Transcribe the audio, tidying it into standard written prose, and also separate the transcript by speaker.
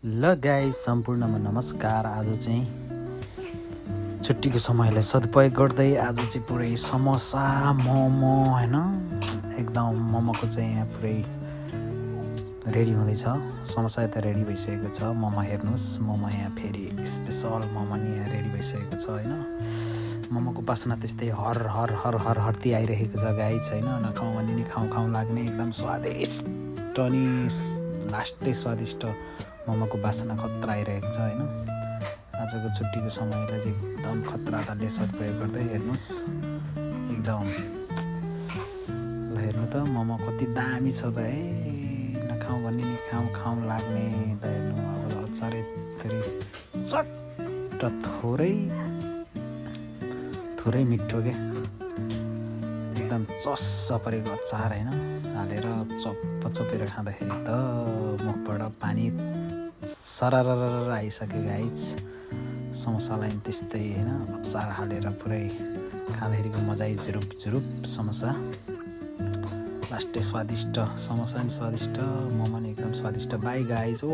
Speaker 1: ल गाइस सम्पूर्णमा नमस्कार। आज चाहिँ छुट्टीको समयलाई सदुपयोग गर्दै आज चाहिँ पुरै समोसा मोमो होइन एकदम मोमोको चाहिँ यहाँ पुरै रेडी हुँदैछ। समोसा यता रेडी भइसकेको छ, मोमो हेर्नुहोस्, मोमो यहाँ फेरि स्पेसल मोमो नि यहाँ रेडी भइसकेको छ होइन। मोमोको बासना त्यस्तै हर हर हर हर हर्ती आइरहेको छ गाइस होइन। नखाउँ भने नि खाउँ खाउँ लाग्ने एकदम स्वादिष्ट अनि लास्टै स्वादिष्ट मोमोको बासना खतरा आइरहेको छ होइन। आजको छुट्टीको समयलाई चाहिँ एकदम खतरा तालले सदुपयोग गर्दै हेर्नुहोस् एकदम। ल हेर्नु त मोमो कति दामी छ त है, नखाउँ भने नि खाउँ खाउँ लाग्ने। ल हेर्नु अब अचारै फेरि चट्ट थोरै मिठो के एकदम चस्स परेको अचार होइन हालेर चपेर खाँदाखेरि त मुखबाट पानी सरर आइसक्यो गाइस। समोसालाई त्यस्तै होइन अचार हालेर पुरै खाँदाखेरिको मजै झुरुप झुरुप समोसा, लास्टै स्वादिष्ट समोसा नि स्वादिष्ट, मोमो नि एकदम स्वादिष्ट। By guys.